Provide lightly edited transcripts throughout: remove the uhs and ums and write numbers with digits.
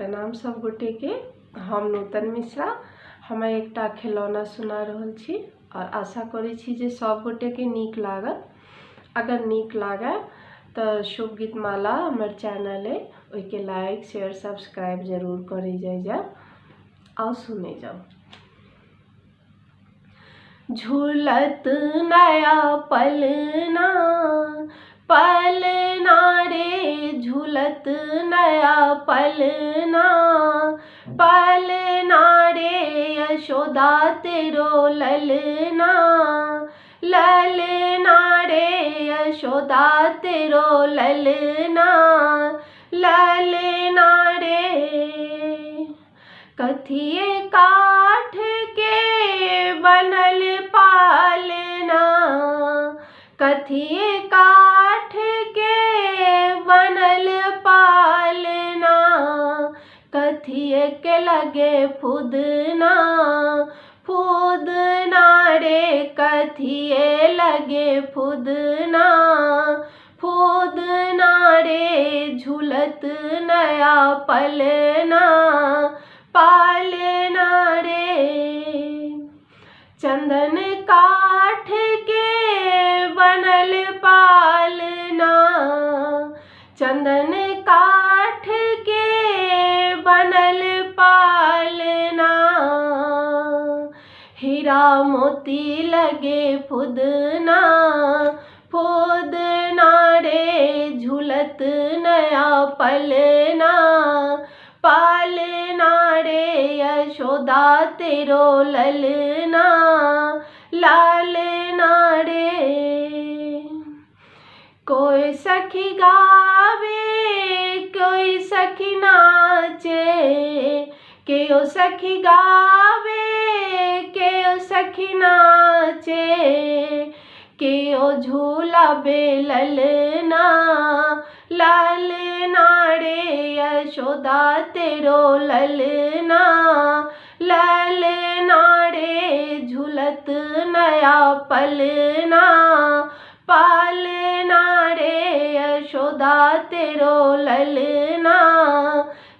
प्रणाम सब गोटे के। हम नूतन मिश्रा हम एकटा खिलौना सुना रहल छी और आशा करै छी जे सब गोटे के नीक लागत। अगर नीक लागे तो शुभ गीत माला हमर चैनल है, ओके लाइक शेयर सब्सक्राइब जरूर करी जाए। आओ सुने जाओ। झूलत नया पलना पलना रे, झूलत नया पलना पलना रे, यशोदा तेरो ललना ललना रे, यशोदा तेरो ललना ललना रे। कथिए काठ के बनल पालना, कथिए काठ के बनल पालना, कथिए के लगे फुदना फुदना रे, कथिए लगे फुदना फुदना रे। झूलत नया पलना पालना रे, चंदन काठ के बनल पालना, चंदन काठ के बनल पालना, हीरा मोती लगे फुदना फुदना रे। झूलत नया पलना पालना रे, यशोदा तेरो ललना लालना रे। कोई सखी गावे कोई सखी नाचे, केओ सखी गावे केओ सखी नाचे, केओ झूलाबे ललना ललना रे, यशोदा तेरो ललना ललना रे। झूलत नया पलना पालना रे, यशोदा तेरो ललना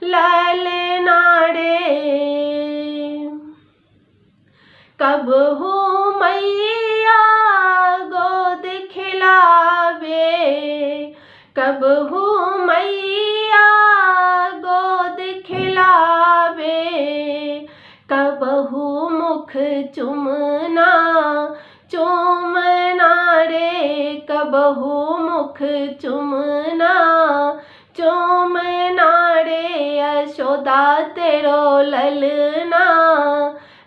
ललना रे। कब हो मैया गोद खिलावे, कब हो मैया गोद खिलावे, कब हो मुख चुमना चुमना रे, कब हो मुख चुमना चुमना रे, यशोदा तेरो ललना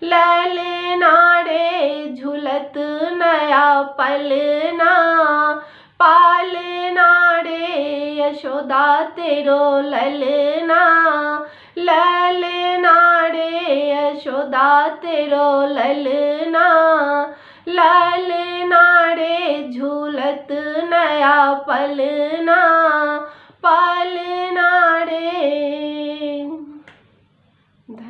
ललना रे। झूलत नया पलना पालना रे, यशोदा तेरो ललना ललना रे, यशोदा तेरो ललना ललना रे। झूलत नया पलना